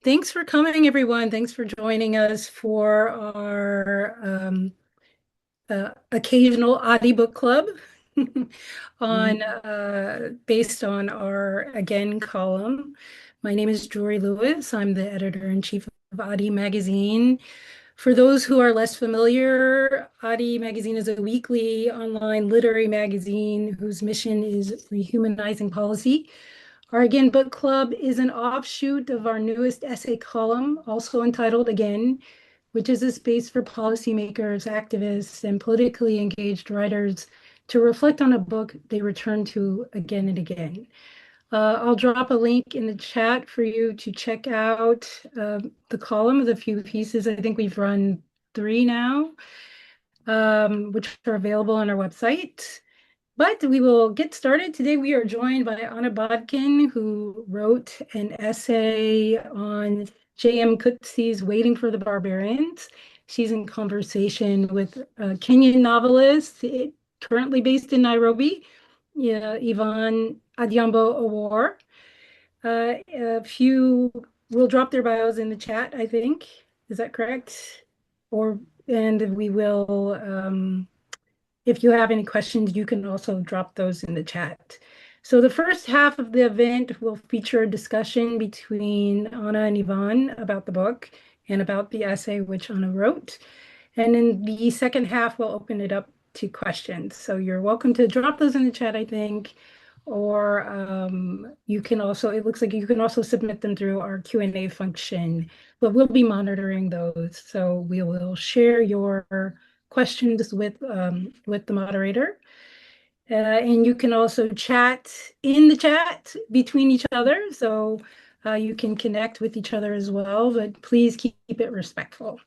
Thanks for coming, everyone. Thanks for joining us for our occasional audiobook club on Mhm. based on our Again column. My name is Jory Lewis. I'm the editor-in-chief of Adi Magazine. For those who are less familiar, Adi Magazine is a weekly online literary magazine whose mission is rehumanizing policy. Our Again Book Club is an offshoot of our newest essay column, also entitled Again, which is a space for policymakers, activists, and politically engaged writers to reflect on a book they return to again and again. I'll drop a link in the chat for you to check out the column of the few pieces. I think we've run three now, which are available on our website. But we will get started. Today we are joined by Anna Badkhen, who wrote an essay on J.M. Coetzee's Waiting for the Barbarians. She's in conversation with a Kenyan novelist currently based in Nairobi, yeah, Yvonne Adhiambo Owuor. A few will drop their bios in the chat, I think. Is that correct? Or and we will if you have any questions, you can also drop those in the chat. So the first half of the event will feature a discussion between Anna and Yvonne about the book and about the essay which Anna wrote. And in the second half, we'll open it up to questions. So you're welcome to drop those in the chat, I think, or you can also, it looks like you can also submit them through our Q&A function, but we'll be monitoring those. So we will share your questions with the moderator. And you can also chat in the chat between each other. So you can connect with each other as well, but please keep it respectful.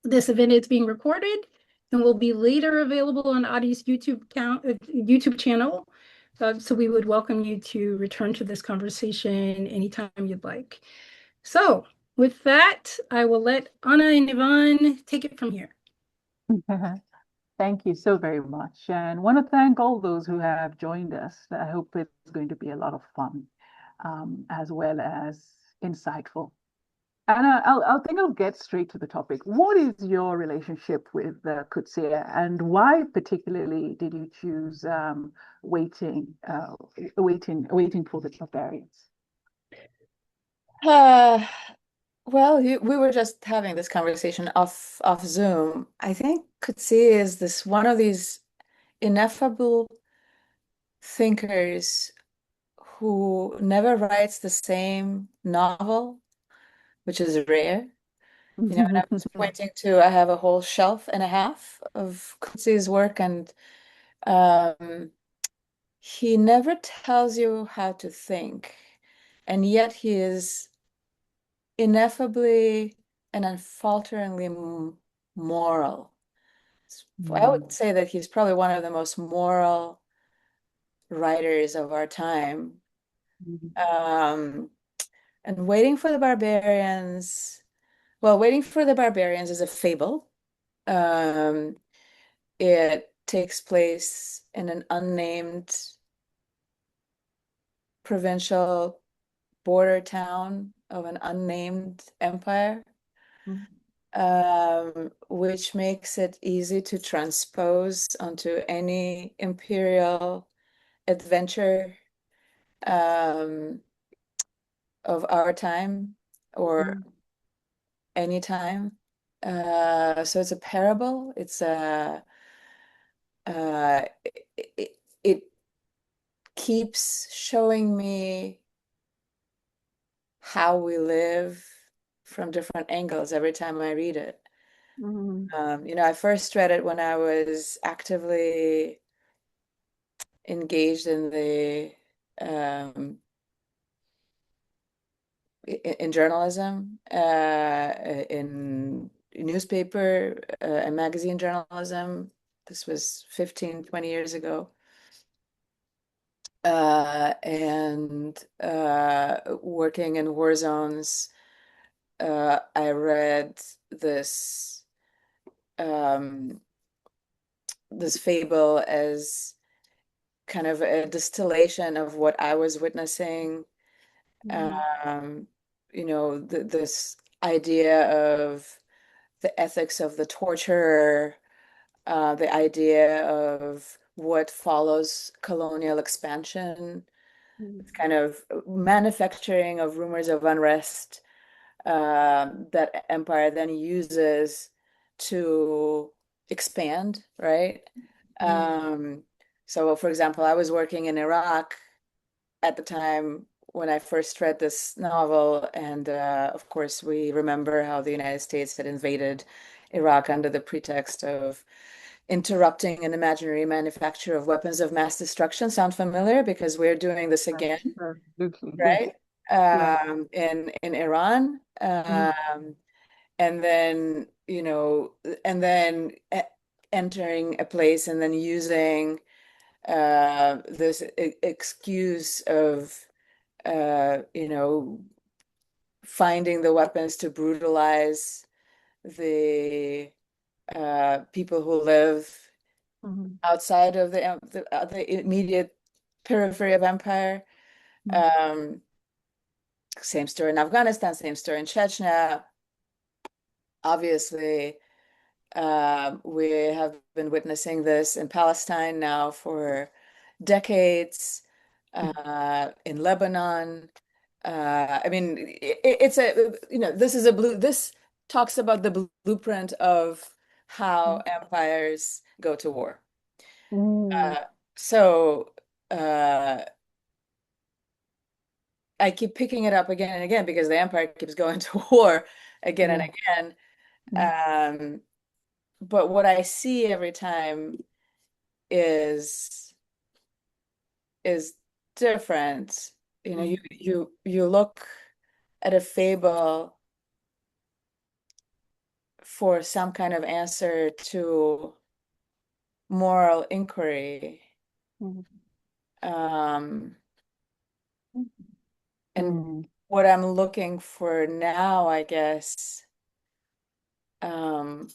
This event is being recorded and will be later available on Audie's YouTube channel. So we would welcome you to return to this conversation anytime you'd like. So with that, I will let Anna and Yvonne take it from here. Thank you so very much. And want to thank all those who have joined us. I hope it's going to be a lot of fun, as well as insightful. And I'll get straight to the topic. What is your relationship with Coetzee, and why particularly did you choose waiting for the barbarians? Uh, we were just having this conversation off Zoom. I think Coetzee is this one of these ineffable thinkers who never writes the same novel, which is rare. And I was pointing to, I have a whole shelf and a half of Coetzee's work, and um, he never tells you how to think, and yet he is ineffably and unfalteringly moral. I would say that he's probably one of the most moral writers of our time. Um, and Waiting for the Barbarians is a fable. Um, it takes place in an unnamed provincial border town of an unnamed empire. Which makes it easy to transpose onto any imperial adventure um, of our time or any time. So it's a parable. It keeps showing me how we live from different angles every time I read it. I first read it when I was actively engaged in the in journalism, in newspaper and magazine journalism. This was 15, 20 years ago. And working in war zones, I read this um, this fable as kind of a distillation of what I was witnessing, um, this idea of the ethics of the torturer, the idea of what follows colonial expansion, Mm. kind of manufacturing of rumors of unrest that empire then uses to expand, right? Mm. Um, so, for example, I was working in Iraq at the time when I first read this novel, and of course, we remember how the United States had invaded Iraq under the pretext of interrupting an imaginary manufacture of weapons of mass destruction. Sound familiar? Because we're doing this Yes, again, absolutely. Yes. right? Yeah. In Iran, Mm. and then entering a place and then using this excuse of finding the weapons to brutalize the people who live Mm. outside of the immediate periphery of empire. Mm. Um, Same story in Afghanistan, same story in Chechnya. Obviously, we have been witnessing this in Palestine now for decades, Mm. in Lebanon. I mean, it's this talks about the blueprint of how Mm. empires go to war. Mm. Uh, so uh, I keep picking it up again and again because the empire keeps going to war again and Yeah. again. Mm. Um, but what I see every time is is different. Mm. You look at a fable for some kind of answer to moral inquiry. Mm. Um, and Mm. what I'm looking for now, I guess, um,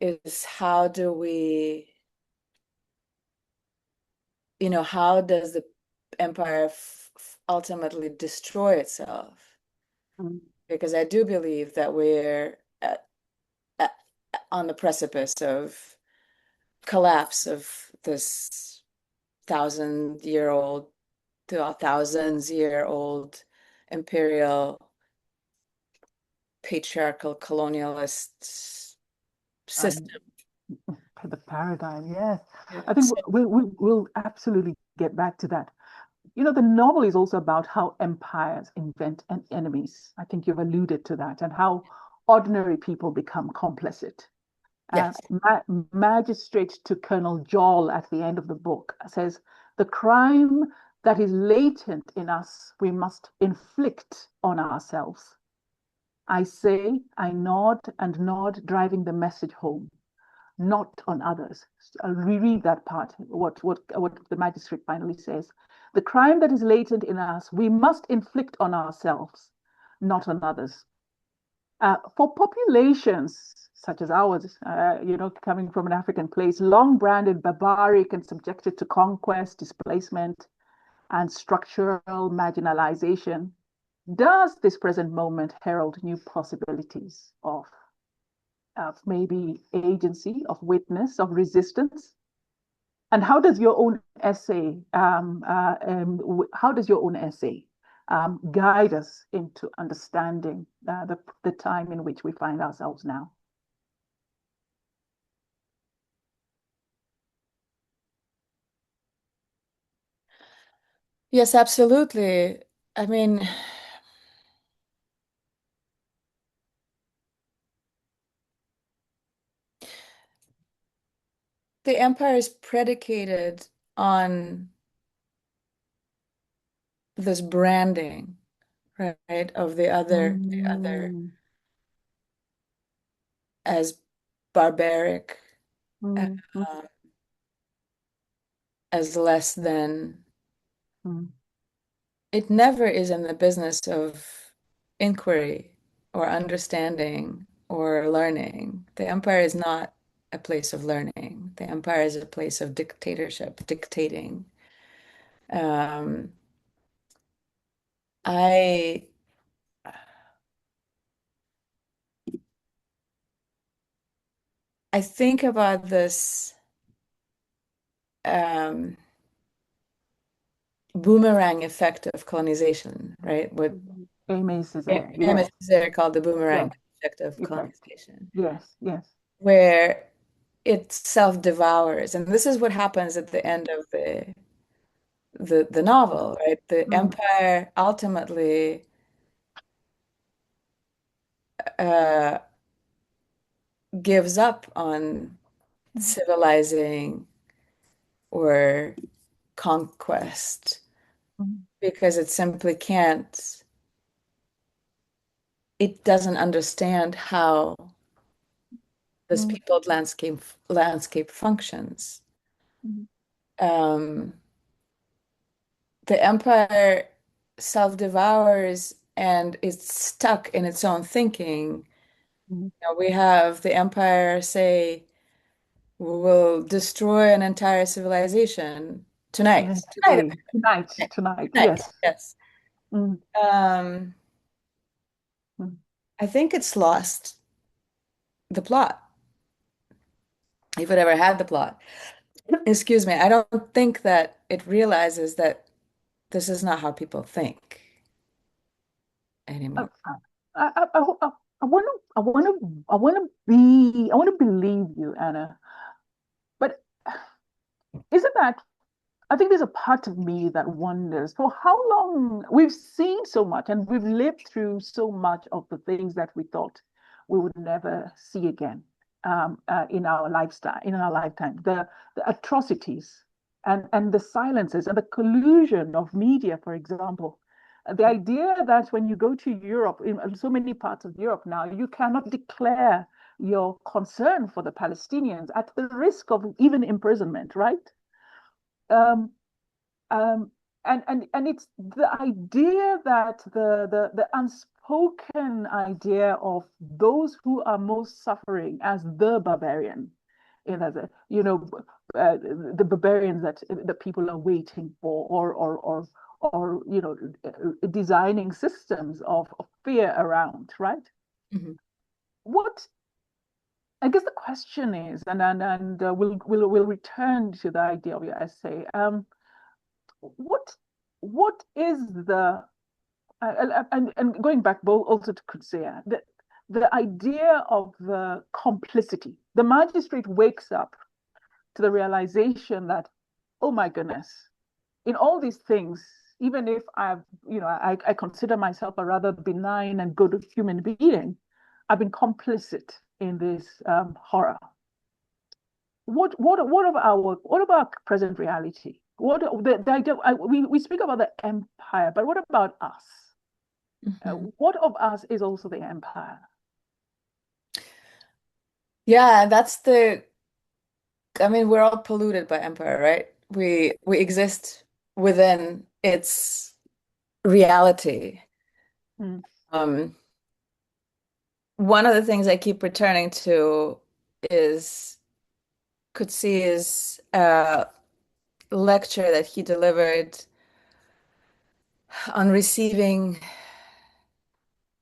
is how does the empire ultimately destroy itself? Mm. Because I do believe that we're at, on the precipice of collapse of this 1,000-year-old to a thousands-year-old imperial patriarchal colonialist Um, system. the paradigm, yes. Yeah. I think we'll absolutely get back to that. The novel is also about how empires invent enemies. I think you've alluded to that, and how ordinary people become complicit. Yes. Magistrate to Colonel Joel at the end of the book says, the crime that is latent in us, we must inflict on ourselves. I say, I nod and nod, driving the message home, not on others. I'll reread that part, what the magistrate finally says. The crime that is latent in us, we must inflict on ourselves, not on others. For populations such as ours, coming from an African place, long branded barbaric and subjected to conquest, displacement, and structural marginalization, does this present moment herald new possibilities of maybe agency, of witness, of resistance? And how does your own essay, guide us into understanding the time in which we find ourselves now? Yes, absolutely. I mean, the empire is predicated on this branding, right, of the other Mm. as barbaric, uh, Mm. Mm. as less than. Mm. It never is in the business of inquiry or understanding or learning. The empire is not a place of learning. The empire is a place of dictatorship, dictating. Um, I I think about this um, boomerang effect of colonization, right? What Amy Césaire, Amos yes, Césaire called the yeah, boomerang effect of effect, colonization, yes, yes. where it self-devours. And this is what happens at the end of the novel, right? The Mm, empire ultimately uh, gives up on mm, civilizing or conquest mm, because it simply can't, it doesn't understand how this mm, peopled landscape functions. mm, Um, the empire self-devours and it's stuck in its own thinking. mm. We have the empire say, we will destroy an entire civilization tonight. Yes, Tonight, today, tonight, tonight, yes. yes. Mm, Um, mm. I think it's lost the plot, if it ever had the plot. Excuse me. I don't think that it realizes that this is not how people think I, anymore. I want to, I want to believe you, Anna. But isn't that I think there's a part of me that wonders for how long we've seen so much and we've lived through so much of the things that we thought we would never see again in our lifestyle, in our lifetime. The atrocities and the silences and the collusion of media, for example. The idea that when you go to Europe, in so many parts of Europe now, you cannot declare your concern for the Palestinians at the risk of even imprisonment, right? Um, um, and it's the idea that the unspoken idea of those who are most suffering as the barbarian, the barbarians that the people are waiting for, or designing systems of fear around, right? Mhm. What I guess the question is, and we'll return to the idea of your essay. What what is the and going back both also to Coetzee, the idea of the complicity. The magistrate wakes up to the realization that, oh my goodness, in all these things, even if I consider myself a rather benign and good human being, I've been complicit in this horror. What about present reality? What the idea? We speak about the empire, but what about us? Mhm. What of us is also the empire? Yeah, I mean, we're all polluted by empire, right? We exist within its reality. Mm, Um, One of the things I keep returning to is Coetzee's lecture that he delivered on receiving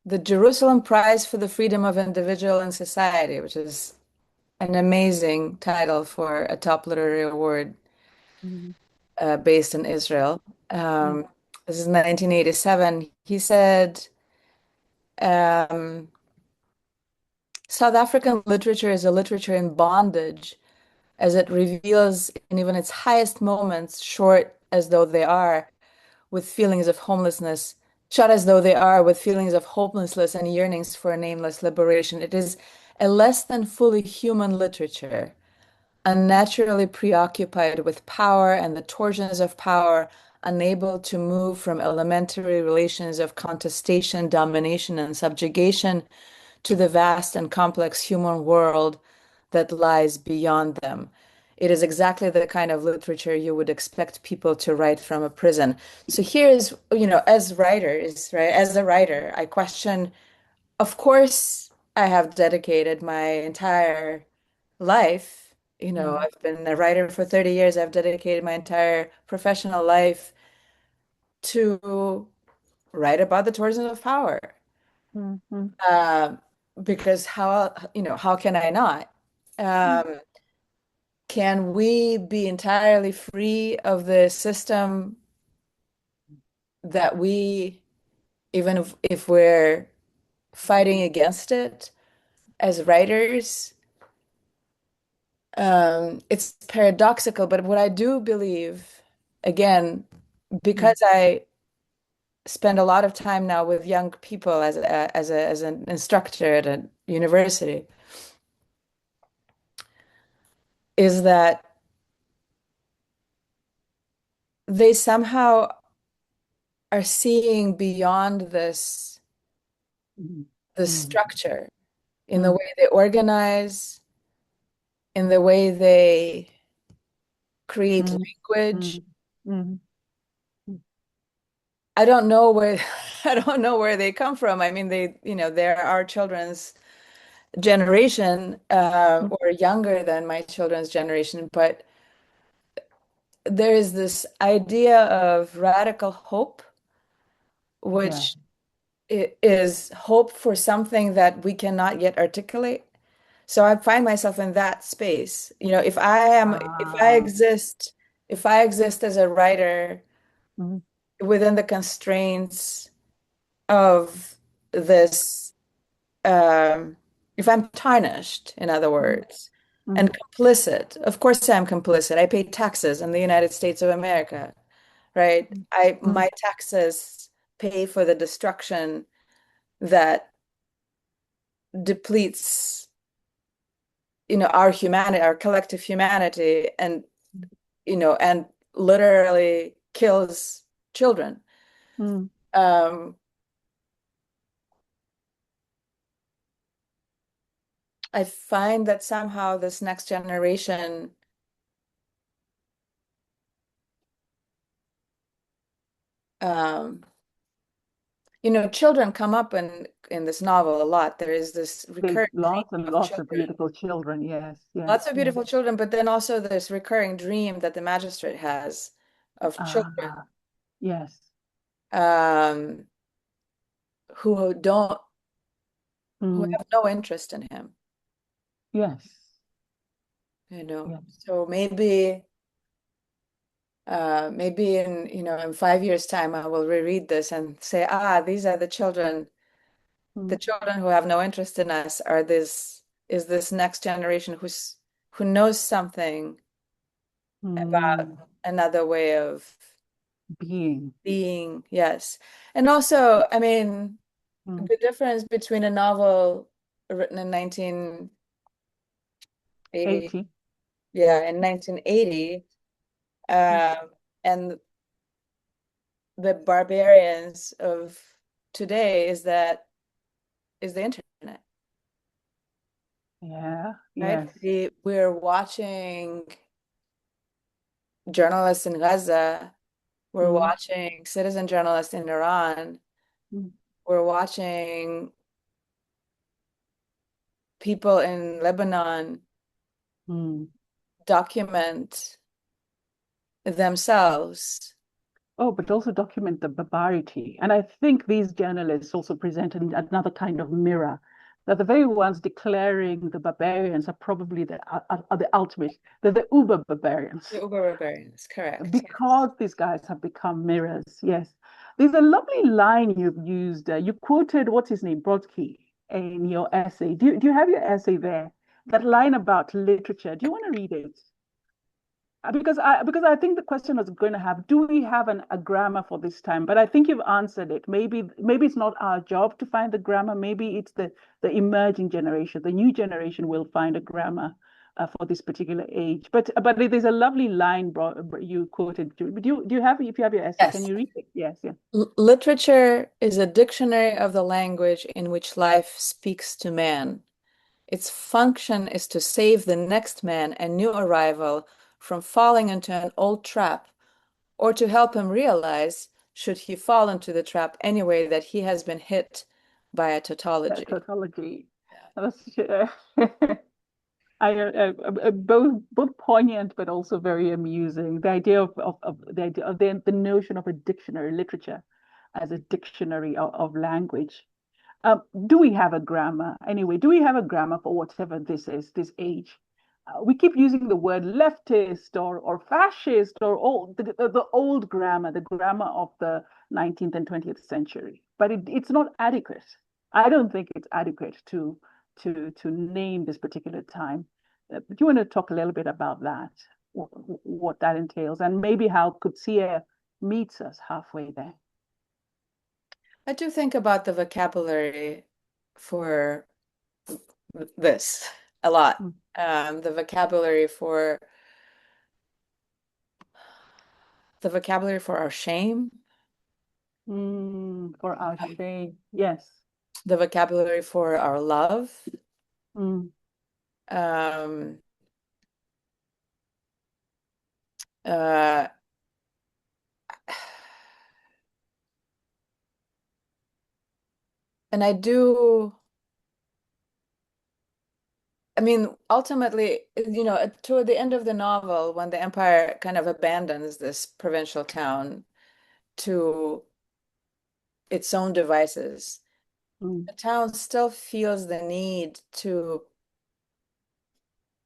the Jerusalem Prize for the Freedom of Individual and Society, which is an amazing title for a top literary award mm, based in Israel. mm, Um, this is 1987. He said, um, South African literature is a literature in bondage, as it reveals in even its highest moments, short as though they are, with feelings of homelessness, shut as though they are, with feelings of hopelessness and yearnings for a nameless liberation. It is a less than fully human literature, unnaturally preoccupied with power and the torsions of power, unable to move from elementary relations of contestation, domination, and subjugation to the vast and complex human world that lies beyond them. It is exactly the kind of literature you would expect people to write from a prison. So here's, as writers, right, as a writer, I question, of course, I have dedicated my entire life. mm, I've been a writer for 30 years. I've dedicated my entire professional life to write about the torsions of power. mm, mm, Uh, because how can I not? Um, can we be entirely free of the system that we, even if we're fighting against it as writers? It's paradoxical, but what I do believe, again, Mm. because I spend a lot of time now with young people as an instructor at a university, is that they somehow are seeing beyond Mm. this Mm. structure in the Mm. way they organize, in the way they create Mm. language. Mm. Mm. Mm. I don't know where I don't know where they come from. I mean, they're our children's generation, Mm. or younger than my children's generation, but there is this idea of radical hope, Yeah. which is hope for something that we cannot yet articulate. So I find myself in that space. Ah. If I exist as a writer Mm. within the constraints of this, um, if I'm tarnished, in other Mm. words, and Mm. complicit, of course I'm complicit. I pay taxes in the United States of America, right? Mm. My taxes pay for the destruction that depletes, our humanity, our collective humanity, and literally kills children. Mm. Um, I find that somehow this next generation, um, children come up in this novel a lot. There is this There's recurring dream lots and of lots of children, beautiful children. Yes, yes, lots of yes. beautiful children, but then also this recurring dream that the magistrate has of children, Ah, yes. um, who don't, who Mm. have no interest in him, Yes, yes. So maybe in 5 years' time, I will reread this and say, these are the children. The Mm. children who have no interest in us is this next generation who knows something about Mm. another way of Being. being, yes. And also, I mean, Mm. the difference between a novel written in 1980, 80. yeah, in 1980, Mm. and the barbarians of today is the internet, Yeah, right? yes. We're watching journalists in Gaza, we're Mm. watching citizen journalists in Iran, Mm. we're watching people in Lebanon Mm. document themselves. Oh, but also document the barbarity. And I think these journalists also present another kind of mirror, that the very ones declaring the barbarians are probably are the ultimate, they're the uber The barbarians, Uber barbarians, correct. Yes. because these guys have become mirrors. Yes. There's a lovely line you've used. You quoted, what's his name, Brodsky, in your essay. Do you have your essay there? That line about literature. Do you want to read it? Because I think the question was going to have, do we have a grammar for this time? But I think you've answered it. Maybe it's not our job to find the grammar. Maybe it's the emerging generation, the new generation will find a grammar for this particular age. But there's a lovely line you quoted. Do you have, if you have your essay, can Yes. you read it? Yes, yeah. Literature is a dictionary of the language in which life speaks to man. Its function is to save the next man and new arrival from falling into an old trap, or to help him realize, should he fall into the trap anyway, that he has been hit by a tautology. Tautology. That's, both poignant but also very amusing. The idea of the idea of the notion of a dictionary, literature as a dictionary of language. Do we have a grammar? Anyway, do we have a grammar for whatever this is, this age? we keep using the word leftist or fascist or old, the old grammar, the grammar of the 19th and 20th century. But it's not adequate. I don't think it's adequate to name this particular time. Do you want to talk a little bit about that, what that entails, and maybe how Coetzee meets us halfway there? I do think about the vocabulary for this a lot. Mm. The vocabulary for our shame, For our shame, yes. the vocabulary for our love. Mm. Um, uh, and I mean, ultimately, toward the end of the novel, when the empire kind of abandons this provincial town to its own devices, Mm. the town still feels the need to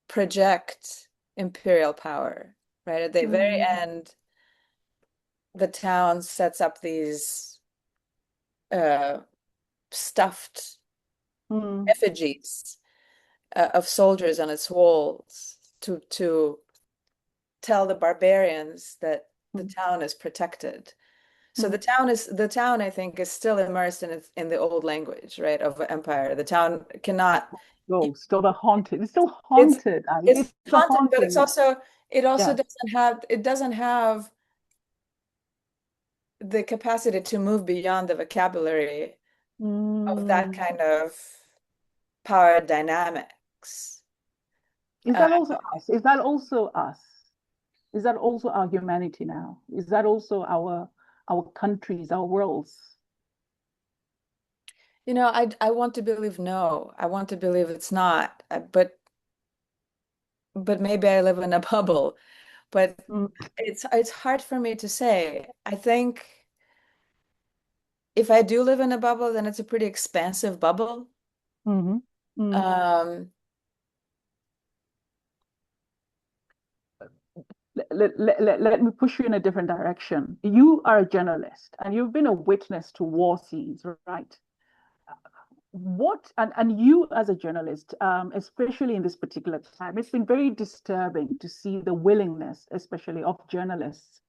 project imperial power, right? At the very Mm. end, the town sets up these uh, stuffed Mm. effigies of soldiers on its walls to tell the barbarians that the Mm. town is protected. So Mm. the town, I think, is still immersed in the old language, right, of empire. The town cannot. Oh, still the haunted. It's still It's haunted. it's It's a haunted, but haunting. it also Yeah. doesn't have the capacity to move beyond the vocabulary of that Mm. kind of power dynamics. Is Uh, that also us? Is that also us? Is that also our humanity now? Is that also our countries, our worlds? I want to believe no. I want to believe it's not. But maybe I live in a bubble. But Mm. it's hard for me to say. I think if I do live in a bubble, then it's a pretty expansive bubble. Hmm. Mm. Um, Let me push you in a different direction. You are a journalist and you've been a witness to war scenes, right? What and you as a journalist, especially in this particular time, it's been very disturbing to see the willingness, especially of journalists.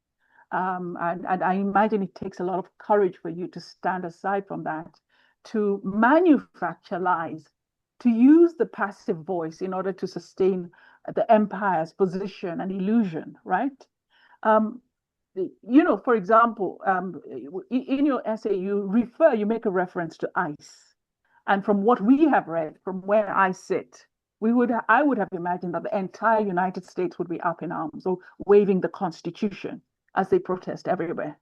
And I imagine it takes a lot of courage for you to stand aside from that, to manufacture lies, to use the passive voice in order to sustain the empire's position and illusion, right? Um, for example, in your essay, you make a reference to ICE. And from what we have read, from where I sit, I would have imagined that the entire United States would be up in arms or waving the Constitution as they protest everywhere.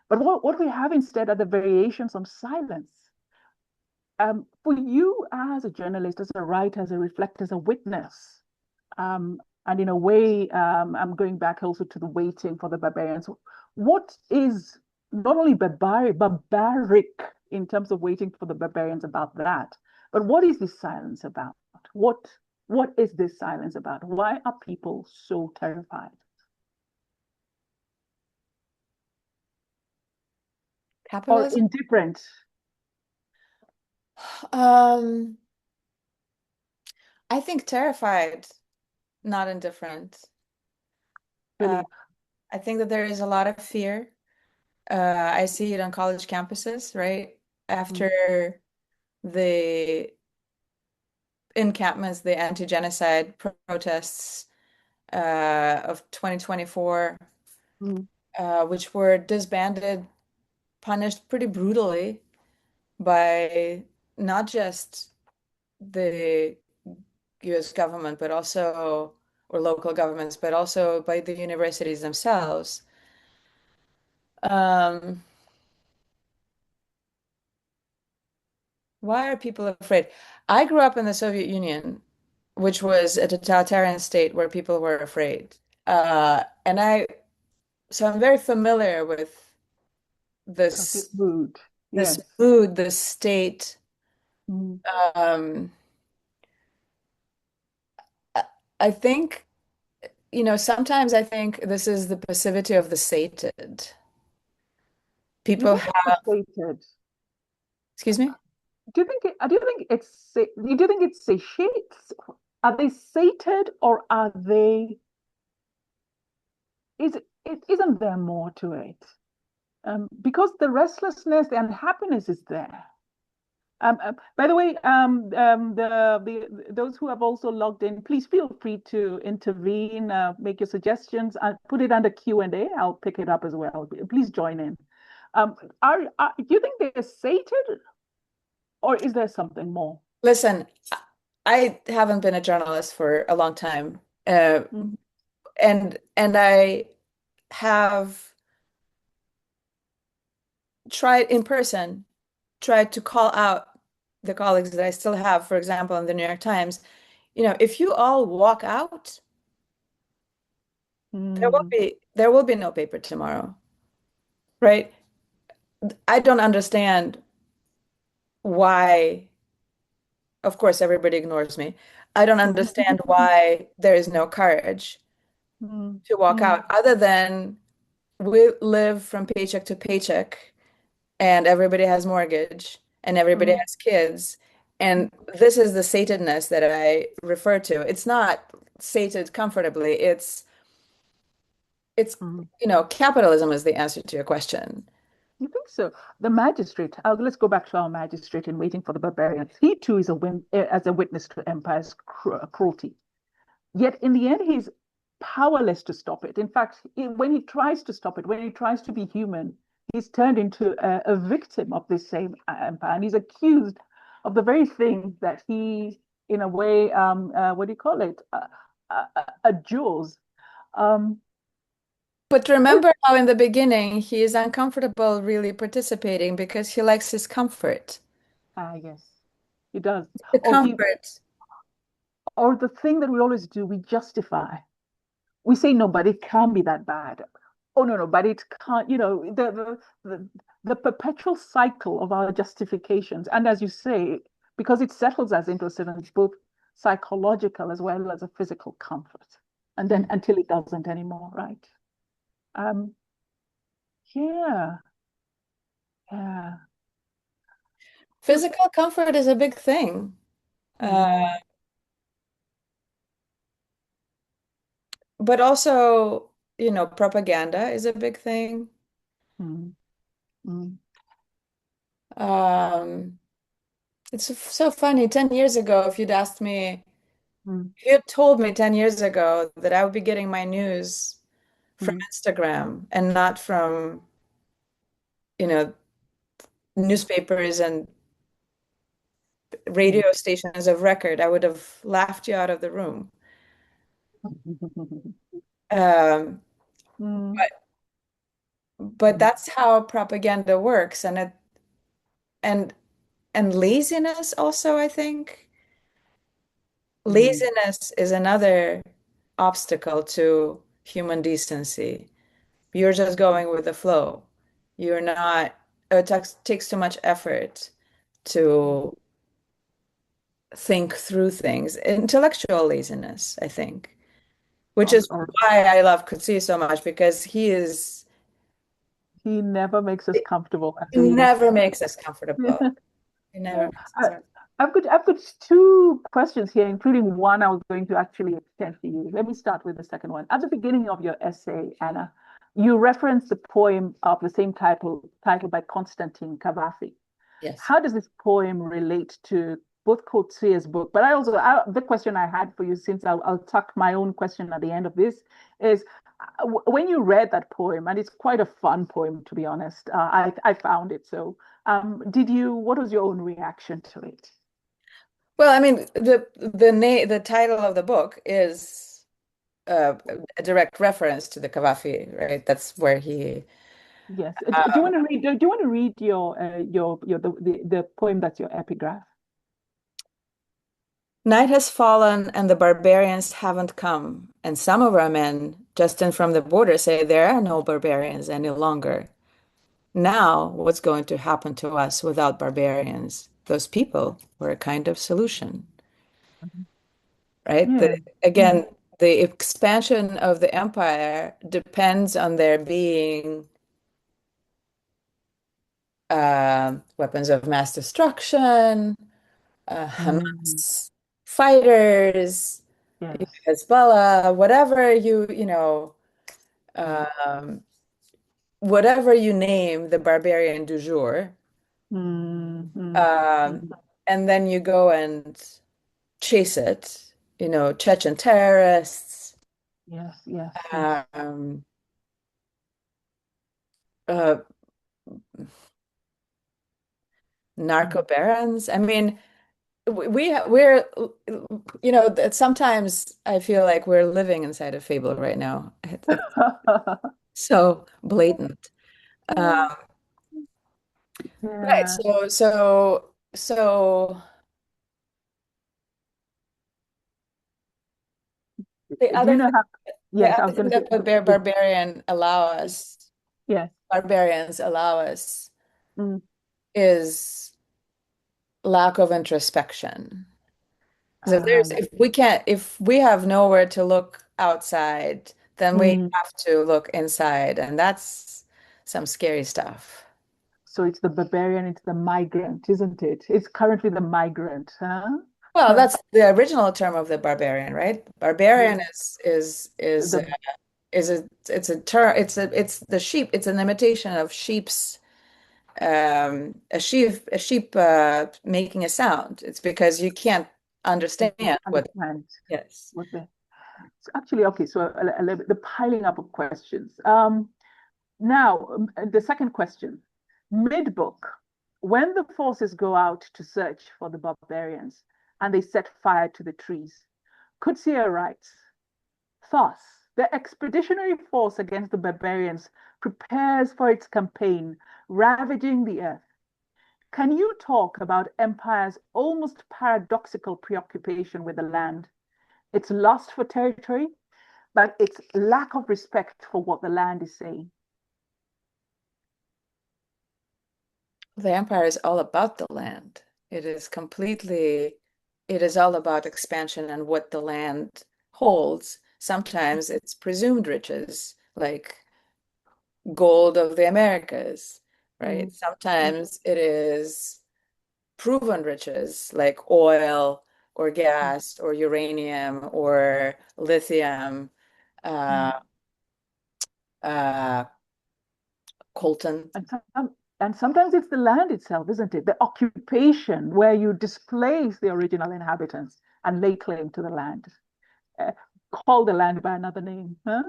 But what we have instead are the variations on silence. For you as a journalist, as a writer, as a reflector, as a witness, and in a way, I'm going back also to the waiting for the barbarians. What is not only barbaric in terms of waiting for the barbarians about that, but what is this silence about? What what is this silence about? Why are people so terrified or Capitalism? indifferent? Um, I think terrified, not indifferent. Uh, Really? I think that there is a lot of fear. I see it on college campuses, right? Mm. After the encampments, the anti-genocide protests of 2024, Mm. which were disbanded, punished pretty brutally by not just the US government, but also, or local governments, but also by the universities themselves. Um, why are people afraid? I grew up in the Soviet Union, which was a totalitarian state where people were afraid. So I'm very familiar with Of this mood. this Yes. mood, this state. Mm. Um, I think, sometimes I think this is the passivity of the sated. You People think have, it's sated? excuse me? Do you think do you think it's satiates? Are they sated or are they, isn't there more to it? Because the restlessness and happiness is there. By the way, those who have also logged in, please feel free to intervene, make your suggestions. I'll put it under Q&A. I'll pick it up as well. Please join in. Do you think they're sated, or is there something more? Listen, I haven't been a journalist for a long time. Mm, And I have tried in person, tried to call out the colleagues that I still have, for example, in the New York Times. If you all walk out, mm, there will be no paper tomorrow, right? I don't understand why, of course, everybody ignores me. I don't understand why there is no courage mm, to walk mm, out, other than we live from paycheck to paycheck, and everybody has mortgage, and everybody mm, has kids. And this is the satedness that I refer to. It's not sated comfortably. It's mm. capitalism is the answer to your question. You think so? The magistrate, let's go back to our magistrate in Waiting for the Barbarians. He too is as a witness to empire's cruelty. Yet in the end, he's powerless to stop it. In fact, when he tries to stop it, when he tries to be human, he's turned into a victim of this same empire. And he's accused of the very thing that he, in a way, what do you call it, adjures. Um, But remember how in the beginning he is uncomfortable really participating because he likes his comfort. yes, he does. The Or he, comfort. or the thing that we always do, we justify. We say no, but it can't be that bad. Oh no, no, but it can't. The perpetual cycle of our justifications, and as you say, because it settles us into a certain both psychological as well as a physical comfort, and then Mm. until it doesn't anymore, right? Um, yeah, yeah. So, Physical comfort is a big thing. Uh, mm, but also, propaganda is a big thing. mm, mm, Um, it's so funny. 10 years ago, mm, if you had told me 10 years ago that I would be getting my news from mm, Instagram and not from, you know, newspapers and mm. radio stations of record, I would have laughed you out of the room. Um, Mm, but that's how propaganda works, and and laziness also, I think. mm, Laziness is another obstacle to human decency. You're just going with the flow. You're not, it takes too much effort to think through things. Intellectual laziness, I think, which is or why I love Coetzee so much, because he never makes us comfortable as he readers. never makes us comfortable. He never makes I, us. I've got two questions here, including one I was going to actually extend to you. Let me start with the second one. At the beginning of your essay, Anna, you referenced the poem of the same title by Constantine Cavafy. Yes. How does this poem relate to both Coetzee's book? But the question I had for you, since I'll tuck my own question at the end of this, is when you read that poem, and it's quite a fun poem, to be honest. I found it so. What was your own reaction to it? Well, I mean, the title of the book is a direct reference to the Cavafy, right? That's where he. Yes. Do you Um, want to read? Do you want to read your the poem that's your epigraph? Night has fallen and the barbarians haven't come, and some of our men, just in from the border, say there are no barbarians any longer. Now, what's going to happen to us without barbarians? Those people were a kind of solution. right? Yeah. Mm. Again, the expansion of the empire depends on there being weapons of mass destruction, Mm. Hamas fighters, Yes. Hezbollah, whatever um, whatever you name the barbarian du jour, Mm. Mm. um, Mm. and then you go and chase it, Chechen terrorists, Yes, yes, yes. um, uh, narco Mm. barons. I mean, we're that sometimes I feel like we're living inside a fable right now. It's so blatant. Um, right. Yeah. So the Do you other know thing, how? the Yes, I other was going thing to say, that yes. barbarians allow us Mm. is lack of introspection. So Yes. if we have nowhere to look outside, then we Mm. have to look inside, and that's some scary stuff. So it's the barbarian, it's the migrant, isn't it? It's currently the migrant, huh? Well, Huh. that's the original term of the barbarian, right? Barbarian Yeah. The is a it's a term it's the sheep. It's an imitation of sheep's a sheep making a sound. It's because you can't you understand don't what. understand Yes. what the so actually okay. So a little bit, the piling up of questions. Now the second question, mid-book, when the forces go out to search for the barbarians and they set fire to the trees, Coetzee writes. Thus, the expeditionary force against the barbarians prepares for its campaign, ravaging the earth. Can you talk about empire's almost paradoxical preoccupation with the land, its lust for territory, but its lack of respect for what the land is saying? The empire is all about the land. It is all about expansion and what the land holds. Sometimes it's presumed riches, like gold of the Americas, right? Mm, Sometimes it is proven riches, like oil or mm, gas or uranium or lithium, mm. uh, uh, coltan. And, and sometimes it's the land itself, isn't it? The occupation where you displace the original inhabitants and lay claim to the land. Uh, call the land by another name, huh?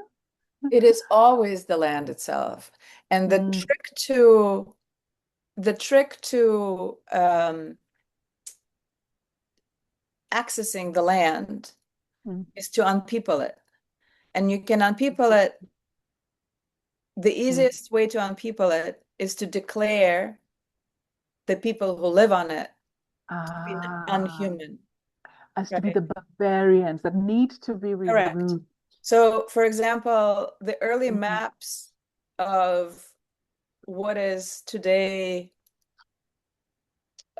It is always the land itself. And Mm, the trick to accessing the land mm, is to unpeople it. And you can unpeople it. The mm. easiest way to unpeople it is to declare the people who live on it to be Ah, unhuman, as to be right? the barbarians that need to be Correct. removed. So, for example, the early Mm, maps of what is today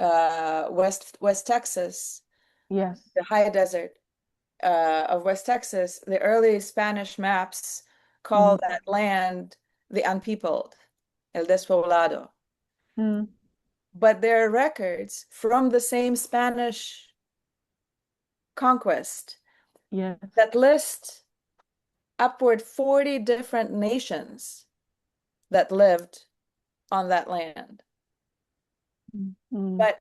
West Texas, yes. the high desert of West Texas, the early Spanish maps call Mm, that land the unpeopled, el despoblado. mm, But there are records from the same Spanish conquest yes. that list upward 40 different nations that lived on that land. Mm, mm.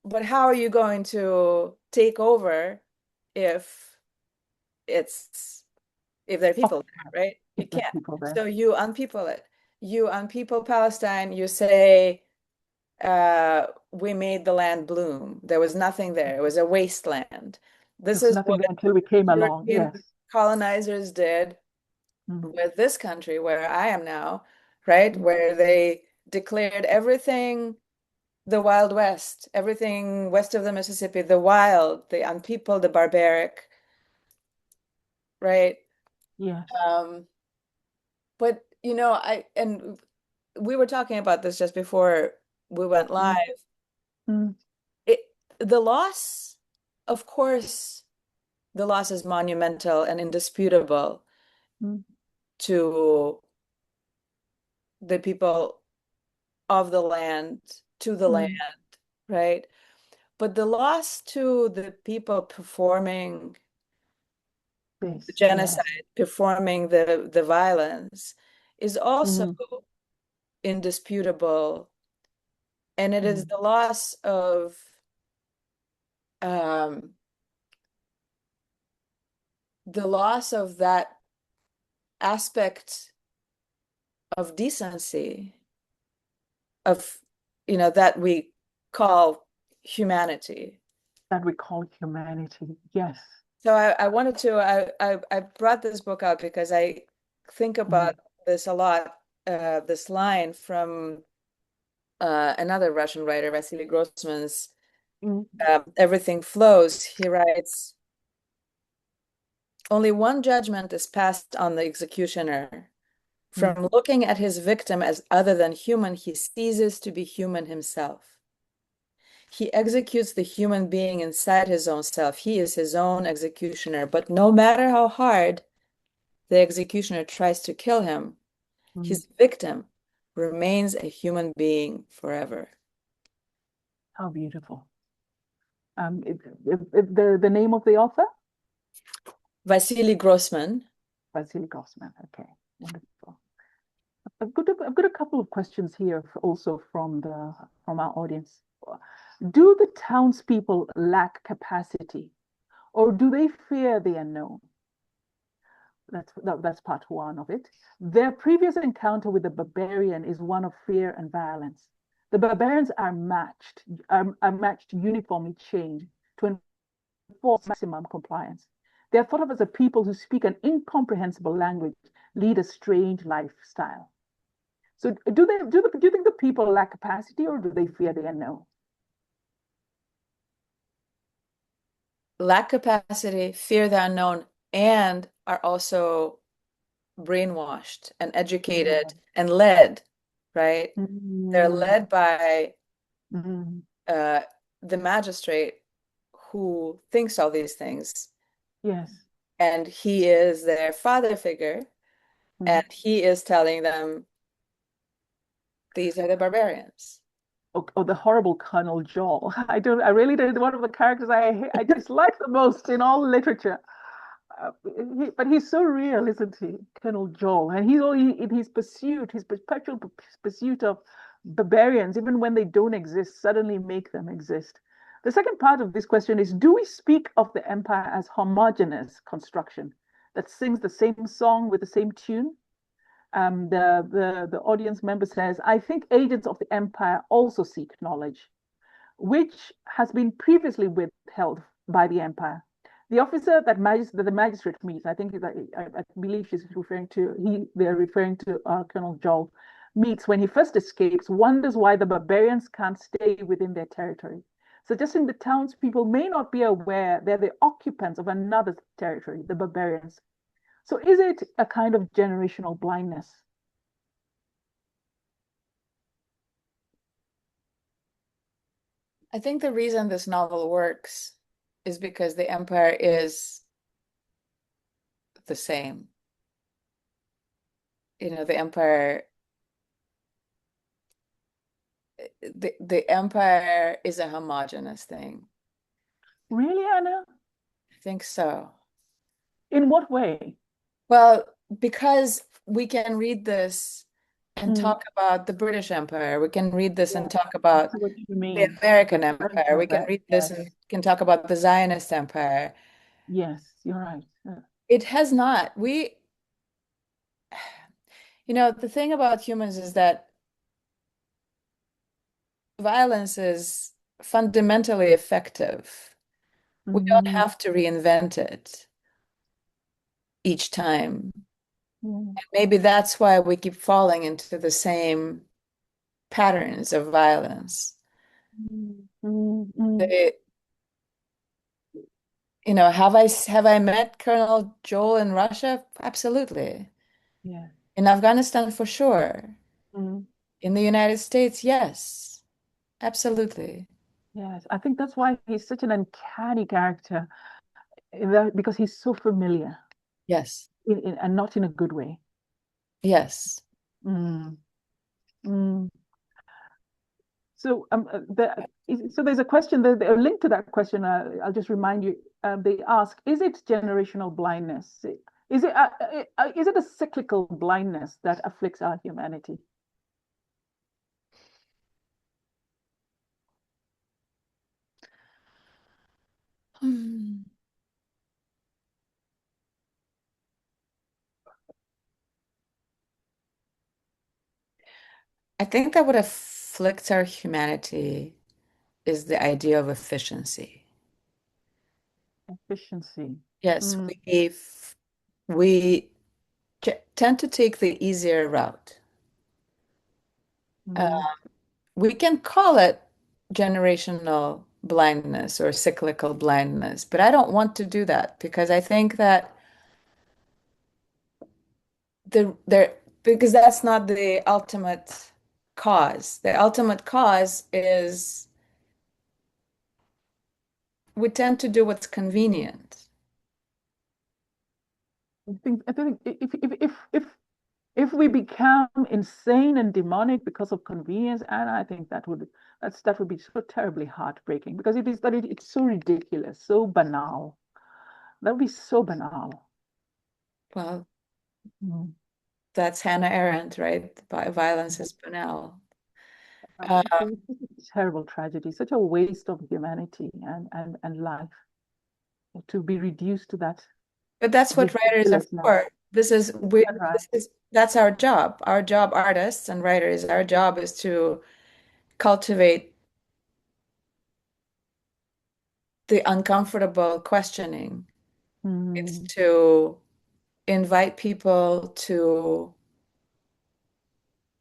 But how are you going to take over if it's if there are people Occupied, there, right? You if there are can't. people there. So you unpeople it. You unpeople Palestine, you say we made the land bloom. There was nothing there. It was a wasteland. This There's is nothing what there until we came along. European Yes. colonizers did Mm, with this country where I am now, right? mm, Where they declared everything the Wild West, everything west of the Mississippi, the wild, the unpeopled, the barbaric, right? yes. Um, but and we were talking about this just before we went Mm, live. mm, It, the loss, of course, the loss is monumental and indisputable Mm. to the people of the land, to the land, Mm. right? But the loss to the people performing the Yes, yes. genocide, performing the violence, is also Mm. indisputable. And it is Mm. the loss um, of that aspect of decency of that we call humanity. That we call humanity. Yes. So I wanted to I brought this book out because I think Mm. about this a lot. This line from another Russian writer, Vasily Grossman's Mm. Everything Flows. He writes, only one judgment is passed on the executioner. Mm. From looking at his victim as other than human, he ceases to be human himself. He executes the human being inside his own self. He is his own executioner. But no matter how hard the executioner tries to kill him, Mm. his victim remains a human being forever. How beautiful. The name of the author? Vasily Grossman. Vasily Grossman. Okay, wonderful. I've got a couple of questions here also from our audience. Do the townspeople lack capacity, or do they fear the unknown? That's part one of it. Their previous encounter with the barbarian is one of fear and violence. The barbarians are matched uniformly chained to enforce maximum compliance. They are thought of as a people who speak an incomprehensible language, lead a strange lifestyle. So do you think the people lack capacity, or do they fear the unknown? Lack capacity, fear the unknown, and are also brainwashed and educated Yeah. and led, right? They're Mm. led by Mm. uh, the magistrate who thinks all these things, Yes. and he is their father figure, Mm. and he is telling them these are the barbarians. Oh, the horrible Colonel Joel. I really did one of the characters I dislike the most in all literature. But he's so real, isn't he, Colonel Joel? And he's only in his pursuit, his perpetual pursuit of barbarians, even when they don't exist, suddenly make them exist. The second part of this question is, do we speak of the empire as homogeneous construction that sings the same song with the same tune? The audience member says, I think agents of the empire also seek knowledge, which has been previously withheld by the empire. The officer that the magistrate meets, I think I believe she's referring to they're referring to Colonel Joel, meets when he first escapes, wonders why the barbarians can't stay within their territory, suggesting the townspeople may not be aware they're the occupants of another territory, the barbarians. So is it a kind of generational blindness? I think the reason this novel works is because the empire is the same. The empire, the empire is a homogeneous thing. Really, Anna? I think so. In what way? Well, because we can read this and Mm. talk about the British Empire. We can read this and Yeah, talk I about see what you the mean. American Very Empire. We can perfect. read this Yes. and can talk about the Zionist Empire. Yes, you're right. It has not. The thing about humans is that violence is fundamentally effective. We don't Mm. have to reinvent it each time. Mm. Maybe that's why we keep falling into the same patterns of violence. Mm. Mm. Mm. They, have I met Colonel Joel in Russia? Absolutely. Yeah. In Afghanistan, for sure. Mm. In the United States, yes, absolutely. Yes, I think that's why he's such an uncanny character. because he's so familiar Yes. and not in a good way. Yes. Mm, mm. So so there's a question there, a link to that question. I'll just remind you. They ask, is it generational blindness? Is it a cyclical blindness that afflicts our humanity? Hmm. I think that what afflicts our humanity is the idea of efficiency. Efficiency. Yes, Mm, we tend to take the easier route. Uh, mm, we can call it generational blindness or cyclical blindness, but I don't want to do that because I think that because that's not the ultimate cause. The ultimate cause is we tend to do what's convenient. I think if we become insane and demonic because of convenience, and I think that would be so terribly heartbreaking because it's so ridiculous, so banal. That would be so banal. Well, Mm. that's Hannah Arendt, right? Violence is banal. Uh, It's a terrible tragedy, such a waste of humanity and life to be reduced to that but that's what writers are ridiculousness. for. That's right. That's our job. Our job, artists and writers, our job is to cultivate the uncomfortable questioning. It's Mm, to invite people to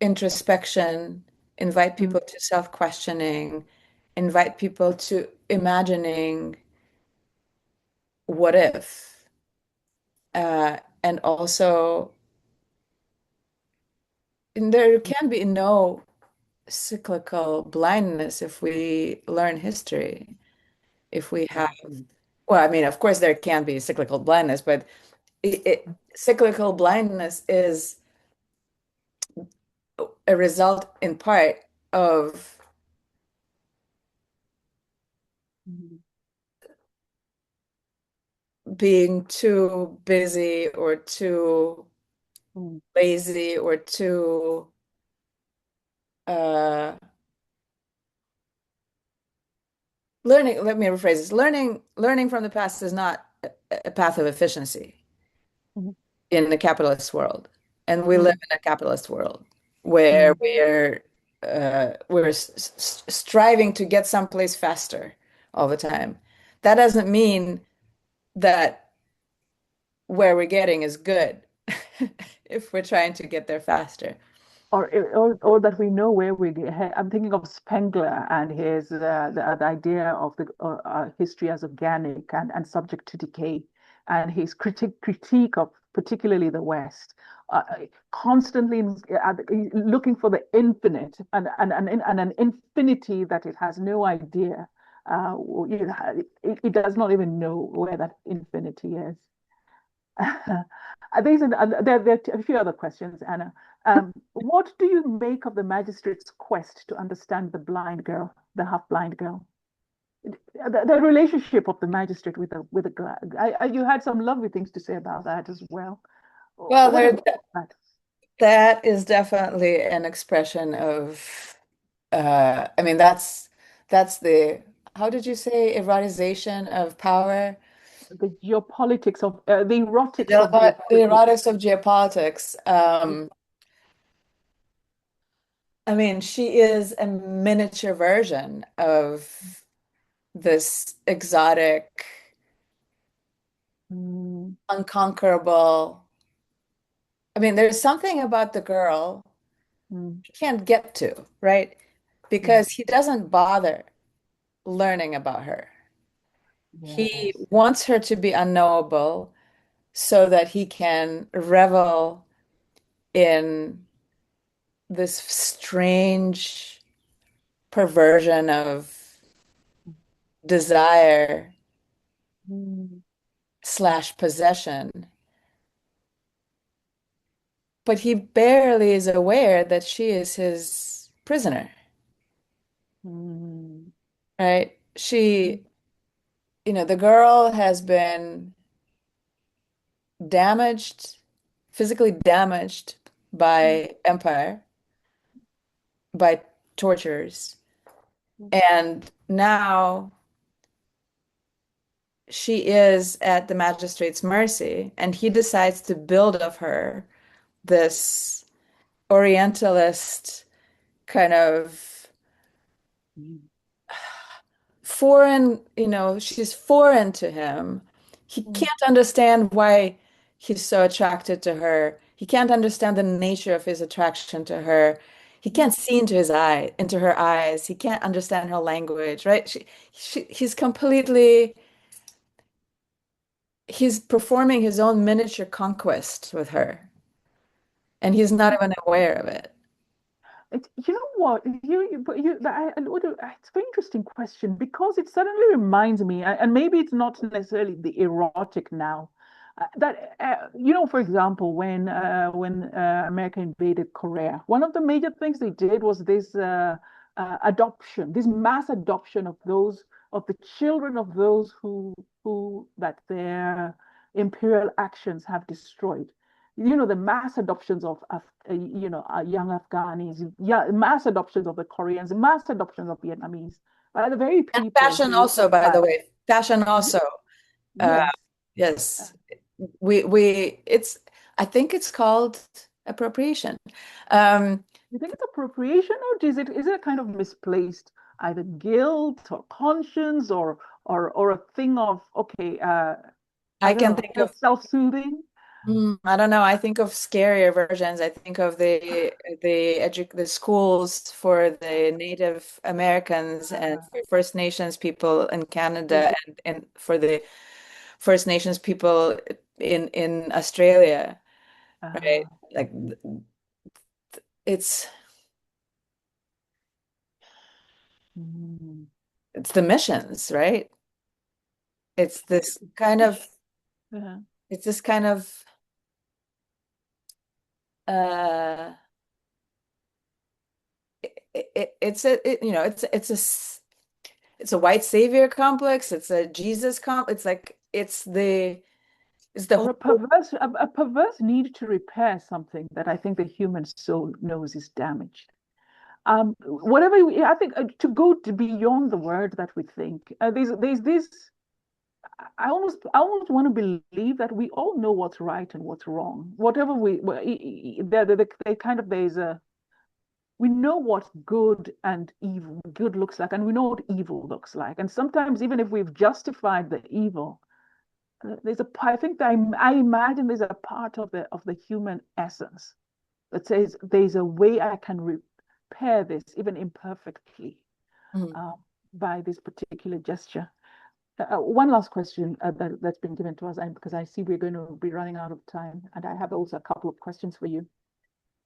introspection, invite mm, people to self-questioning, invite people to imagining what if, and also and there can be no cyclical blindness if we learn history. If we have, exactly. well, I mean, of course, there can be cyclical blindness, but cyclical blindness is a result in part of Mm, being too busy or too mm, lazy or too uh learning, let me rephrase this. Learning from the past is not a path of efficiency mm, in the capitalist world. And we live mm, in a capitalist world where mm. we're striving to get someplace faster all the time. That doesn't mean that where we're getting is good if we're trying to get there faster. Or that we know where we get. I'm thinking of Spengler and his the idea of the history as organic and subject to decay, and his critique of particularly the West, constantly looking for the infinite and an infinity that it has no idea. It does not even know where that infinity is. There are a few other questions, Anna. What do you make of the magistrate's quest to understand the blind girl, the half-blind girl? The relationship of the magistrate with the girl. You had some lovely things to say about that as well. Well, What do you think of that? that is definitely an expression of I mean that's the how did you say eroticization of power? The geopolitics of the erotics of The geopolitics. erotics of geopolitics. I mean, she is a miniature version of this exotic, Mm, unconquerable. I mean, there's something about the girl mm, he can't get to, right? mm. Because he doesn't bother learning about her. He Yes. wants her to be unknowable so that he can revel in this strange perversion of desire Mm, slash possession, but he barely is aware that she is his prisoner, Mm. right? She, the girl has been damaged, physically damaged by empire, by tortures. And now she is at the magistrate's mercy, and he decides to build of her this Orientalist kind of Mm. foreign, she's foreign to him. He Mm. can't understand why he's so attracted to her. He can't understand the nature of his attraction to her. He can't see into her eyes. He can't understand her language, right? He's performing his own miniature conquest with her, and he's not even aware of it. You know what? It's a very interesting question because it suddenly reminds me, and maybe it's not necessarily the erotic now, for example, when America invaded Korea, one of the major things they did was this adoption, this mass adoption of the children of those who that their imperial actions have destroyed. The mass adoptions of young Afghanis, yeah, mass adoptions of the Koreans, mass adoptions of Vietnamese, by the very And people fashion who, also, by the way, fashion also. Uh, yes. yes, it's, I think it's called appropriation. Um, You think it's appropriation, or is it a kind of misplaced either guilt or conscience or a thing of okay, I I don't can know, think kind of, of self-soothing? I don't know. I think of scarier versions. I think of the schools for the Native Americans and Uh, for First Nations people in yes. Canada and for the First Nations people in Australia, right? Uh, Like it's mm, it's the missions, right? It's this kind of uh, it's this kind of uh it's a it's a white savior complex, it's a Jesus complex, it's like it's the or whole. a perverse need to repair something that I think the human soul knows is damaged. I think to beyond the word that we think. There's this. I almost want to believe that we all know what's right and what's wrong. Whatever they kind of there's a we know what good looks like, and we know what evil looks like. And sometimes even if we've justified the evil, I think that I imagine there's a part of the human essence that says there's a way I can repair this even imperfectly Mhm. uh, by this particular gesture. One last question that's been given to us, and because I see we're going to be running out of time, and I have also a couple of questions for you.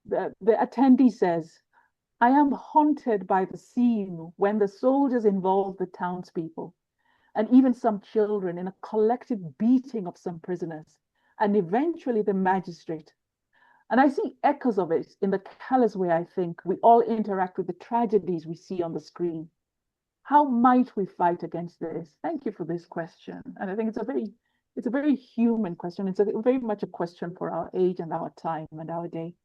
The attendee says, I am haunted by the scene when the soldiers involve the townspeople and even some children in a collective beating of some prisoners, and eventually the magistrate. And I see echoes of it in the callous way I think we all interact with the tragedies we see on the screen. How might we fight against this? Thank you for this question. And I think it's a very human question. It's very much a question for our age and our time and our day.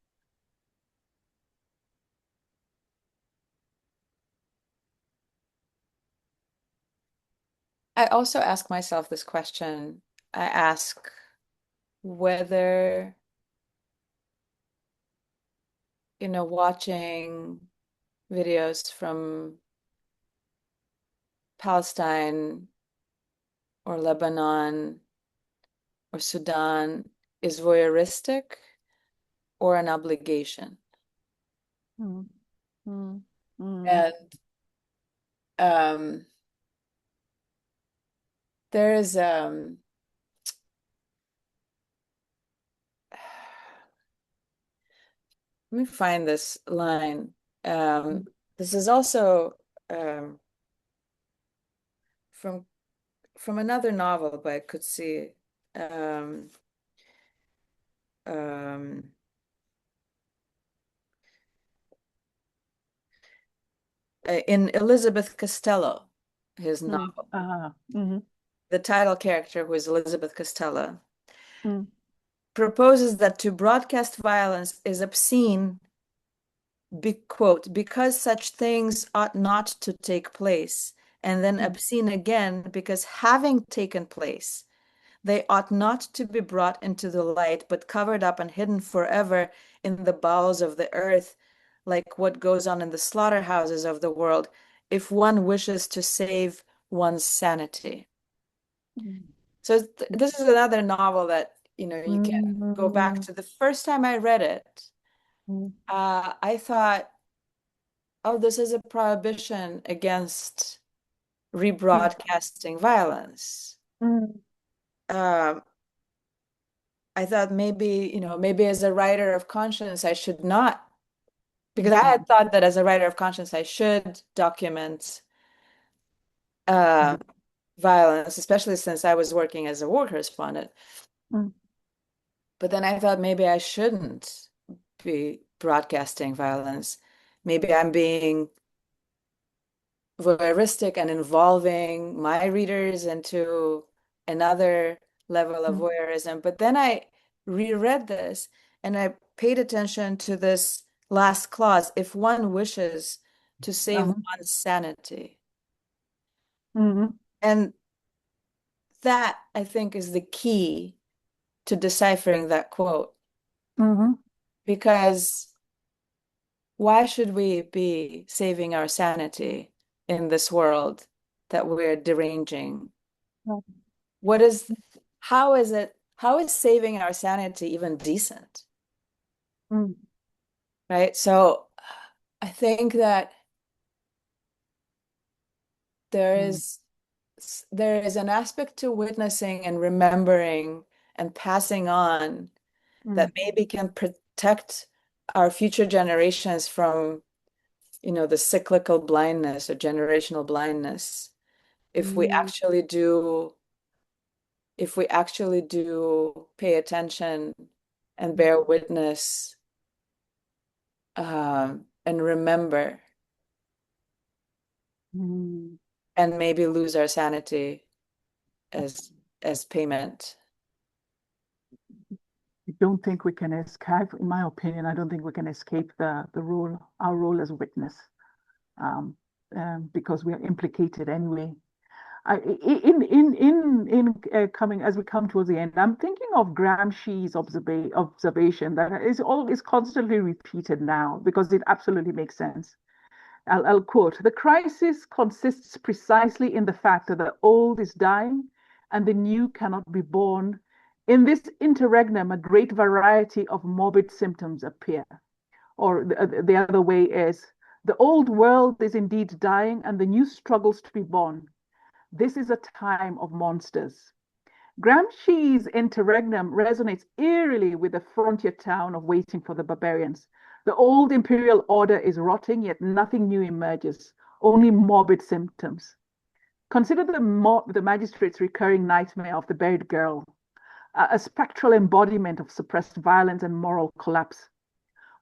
I also ask myself this question. I ask whether, watching videos from Palestine or Lebanon or Sudan is voyeuristic or an obligation. Mm, mm, mm, And um, there is let me find this line. mm, This is also um, from from another novel by Coetzee. um, um, in Elizabeth Costello, his novel, Mhm. the title character, who is Elizabeth Costello, Mm. proposes that to broadcast violence is obscene, quote, because such things ought not to take place, and then Mm. obscene again because having taken place, they ought not to be brought into the light, but covered up and hidden forever in the bowels of the earth, like what goes on in the slaughterhouses of the world, if one wishes to save one's sanity. Mm. So this is another novel that, you can go back Mm. to. The first time I read it, Mm. I thought, oh, this is a prohibition against Mm. rebroadcasting violence. Mm. Um, I thought maybe, maybe as a writer of conscience, I should not, because I Mhm. had thought that as a writer of conscience, I should document uh, violence, especially since I was working as a war correspondent. Mm. But then I thought maybe I shouldn't be broadcasting violence. Maybe I'm being voyeuristic and involving my readers into another level of Mm. voyeurism. But then I reread this and I paid attention to this last clause, if one wishes to save Uh-huh. one's sanity. Mhm. And that, I think, is the key to deciphering that quote. Mhm. Because why should we be saving our sanity in this world that we're deranging? What is, how is saving our sanity even decent? Mm. Right? So I think that there Mm. is there is an aspect to witnessing and remembering and passing on that Mm. maybe can protect our future generations from, the cyclical blindness or generational blindness if we Mm. actually do if we actually do pay attention and bear witness, and remember, Mm. and maybe lose our sanity as payment. I don't think we can escape, in my opinion, I don't think we can escape our role as witness, um, because we are implicated anyway. Coming as we come towards the end, I'm thinking of Gramsci's observation that is constantly repeated now because it absolutely makes sense. I'll quote: "The crisis consists precisely in the fact that the old is dying and the new cannot be born. In this interregnum, a great variety of morbid symptoms appear." Or the other way is, "The old world is indeed dying and the new struggles to be born. This is a time of monsters." Gramsci's interregnum resonates eerily with the frontier town of Waiting for the Barbarians. The old imperial order is rotting, yet nothing new emerges, only morbid symptoms. Consider the magistrate's recurring nightmare of the buried girl, a spectral embodiment of suppressed violence and moral collapse.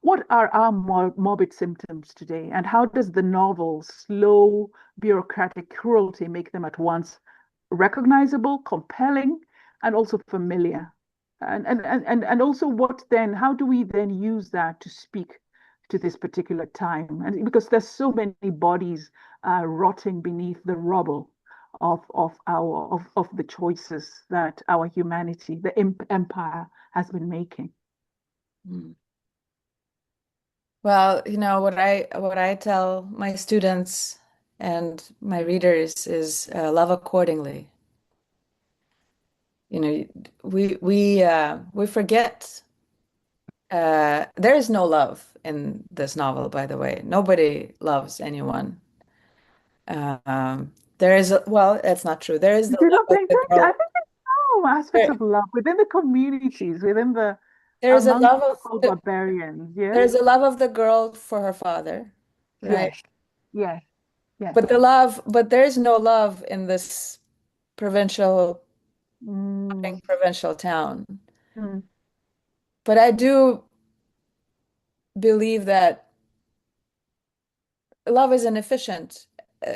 What are our morbid symptoms today, and how does the novel's slow, bureaucratic cruelty make them at once recognizable, compelling, and also familiar? And also, how do we then use that to speak to this particular time? And because there's so many bodies rotting beneath the rubble of the choices that our humanity, the empire, has been making. Mm. Well, what I tell my students and my readers is, love accordingly. We forget, there is no love in this novel, by the way. Nobody loves anyone. There is well, that's not true. There is the Do you love not of think the that? I girl. think there's some aspects There, of love within the communities, there's a among love the of so-called barbarians. Yes, there's a love of the girl for her father, right? yes, yes, yes. But there's no love in this provincial Mm, provincial town. mm, But I do believe that love is inefficient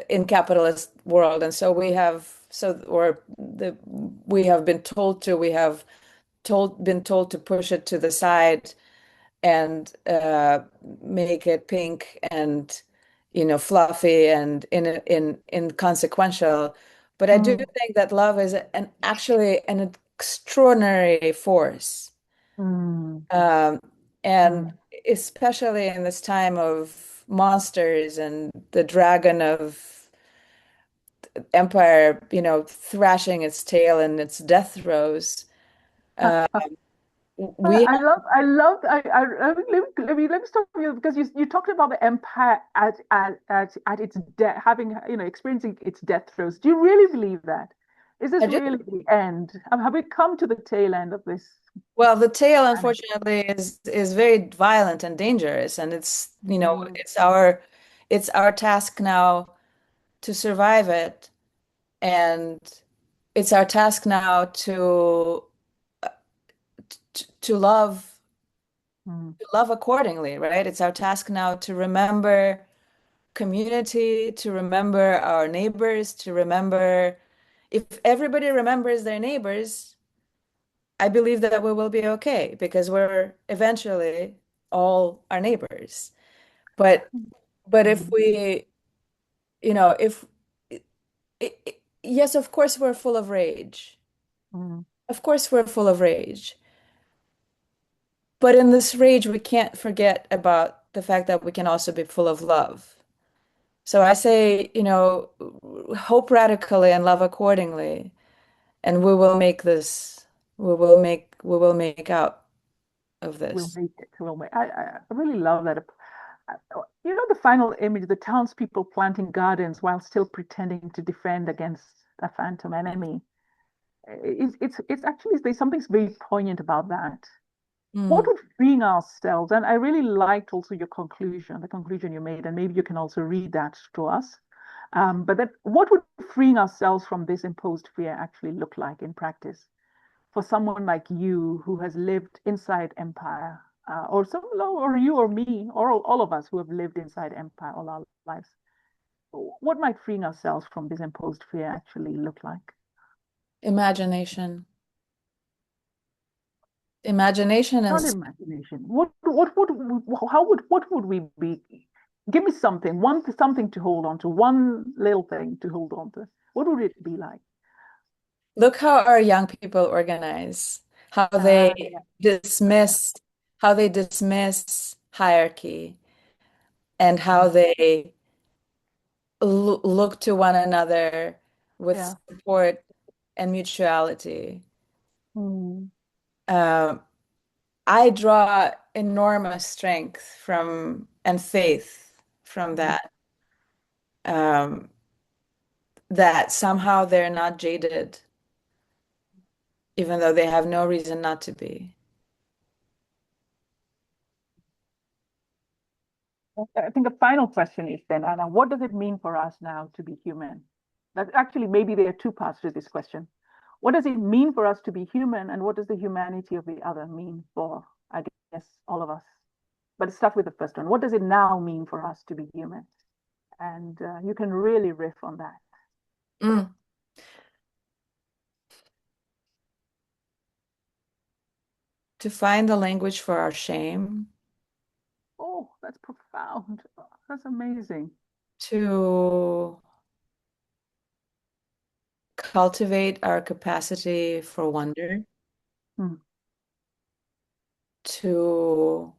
in capitalist world, and so we have been told to been told to push it to the side and make it pink and fluffy and inconsequential. But I do mm, think that love is actually an extraordinary force. mm, Um, and mm. especially in this time of monsters and the dragon of empire, thrashing its tail in its death throes. Uh, we Let me stop you because you talked about the empire at its death, having, experiencing its death throes. Do you really believe that? Is I this do. really the end? Have we come to the tail end of this Well, the tail, planet? unfortunately, is very violent and dangerous, and Mm, it's our task now to survive it, and it's our task now to love mm, to love accordingly, right? It's our task now to remember community, to remember our neighbors, to remember if everybody remembers their neighbors, I believe that we will be okay because we're eventually all our neighbors. But but if mm, we, if yes, of course we're full of rage. mm. Of course we're full of rage. But in this rage, we can't forget about the fact that we can also be full of love. So I say, hope radically and love accordingly, and we will make out of We'll this. make it. We'll make. I really love that. The final image, the townspeople planting gardens while still pretending to defend against a phantom enemy. It's actually there's something very poignant about that. What Mm. would freeing ourselves, and I really liked also your conclusion, the conclusion you made, and maybe you can also read that to us. But then what would freeing ourselves from this imposed fear actually look like in practice for someone like you who has lived inside empire, or you or me, or all of us who have lived inside empire all our lives? What might freeing ourselves from this imposed fear actually look like? Imagination. Imagination and Not imagination. What would we be? Give me something to hold on to, one little thing to hold on to. What would it be like? look how our young people organize, how they Yeah, dismiss, how they dismiss hierarchy and how they look to one another with yeah. support and mutuality. Mm, Um, I draw enormous strength from and faith from mm. um, that somehow they're not jaded, even though they have no reason not to be. I think a final question is then, Anna, what does it mean for us now to be human? That actually maybe there are two parts to this question. What does it mean for us to be human, and what does the humanity of the other mean for, I guess, all of us? But let's start with the first one. What does it now mean for us to be human? And you can really riff on that. Mm. To find the language for our shame, Oh, that's profound. Oh, that's amazing. to cultivate our capacity for wonder, Hmm. to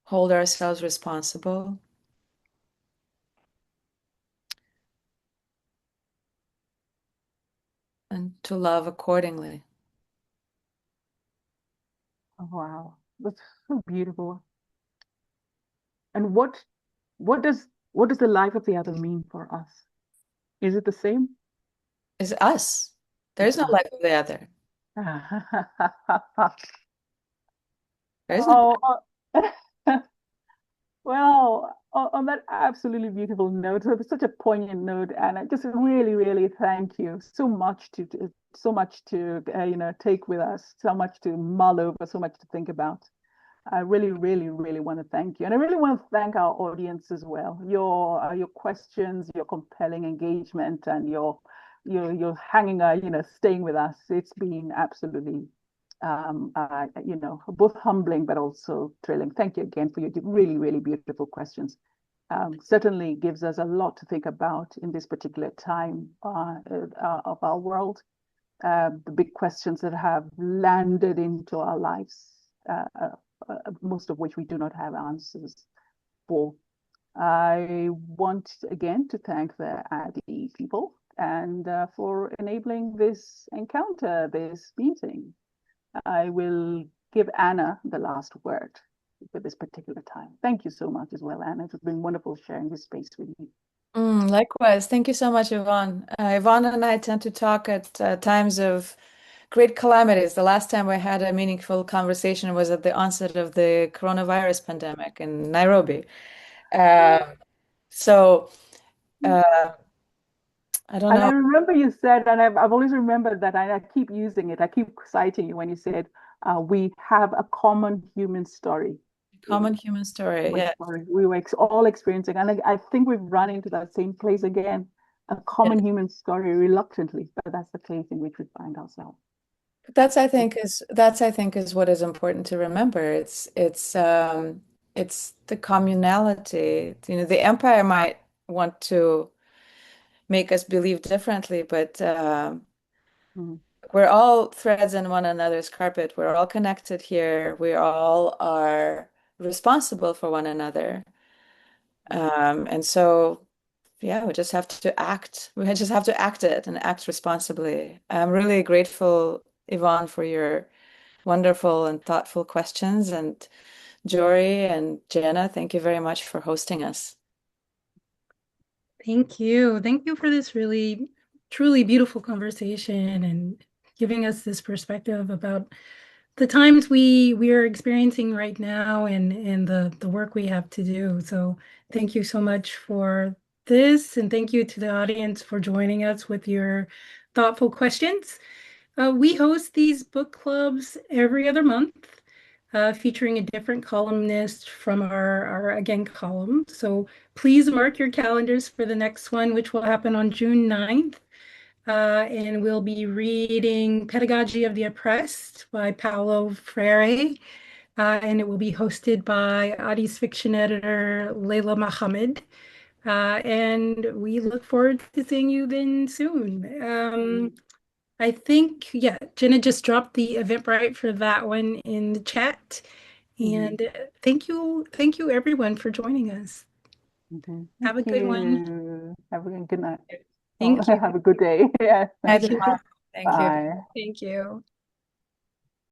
hold ourselves responsible, and to love accordingly. Oh, wow, that's so beautiful. And what does the life of the other mean for us? Is it the same? Is us. There It's is no life of the other. There is no. oh, well, on that absolutely beautiful note, so it's such a poignant note, and I just really, really thank you so much so much to take with us, so much to mull over, so much to think about. I really, really, really want to thank you, and I really want to thank our audience as well. Your questions, your compelling engagement, and your hanging, staying with us. It's been absolutely both humbling but also thrilling. Thank you again for your really, really beautiful questions. Certainly gives us a lot to think about in this particular time of our world. The big questions that have landed into our lives, most of which we do not have answers for. I want again to thank the ADI people and for enabling this encounter, this meeting. I will give Anna the last word for this particular time. Thank you so much as well, Anna. It's been wonderful sharing this space with you. Likewise. Thank you so much, Yvonne. Yvonne and I tend to talk at times of great calamities. The last time we had a meaningful conversation was at the onset of the coronavirus pandemic in Nairobi. So I don't And I know, remember you said, and I've always remembered that, and I keep using it. I keep citing you when you said, we have a common human story. common human story. Human Yeah. story. We were all experiencing, and I think we've run into that same place again, a Yeah. common human story reluctantly, but that's the place in which we find ourselves. That's I think is what is important to remember. It's the communality. You know, the empire might want to make us believe differently, but Mm, we're all threads in one another's carpet. We're all connected here. We all are responsible for one another. And so, yeah, we just have to act. We just have to act it and act responsibly. I'm really grateful, Yvonne, for your wonderful and thoughtful questions. And Jory and Jenna, thank you very much for hosting us. Thank you. Thank you for this really, truly beautiful conversation and giving us this perspective about the times we are experiencing right now and the work we have to do. So thank you so much for this, and thank you to the audience for joining us with your thoughtful questions. We host these book clubs every other month, featuring a different columnist from our again column. So please mark your calendars for the next one, which will happen on June 9th. And we'll be reading Pedagogy of the Oppressed by Paulo Freire. And it will be hosted by Adi's fiction editor, Layla Mohammed. And we look forward to seeing you then soon. mm, I think, yeah, Jenna just dropped the Eventbrite for that one in the chat. mm, And thank you everyone for joining us. Thank Have a good one. you. Have a good night. Oh, Thank you. have a good day. Yeah. Night, You too. Yvonne. Thank you. Bye. Thank you.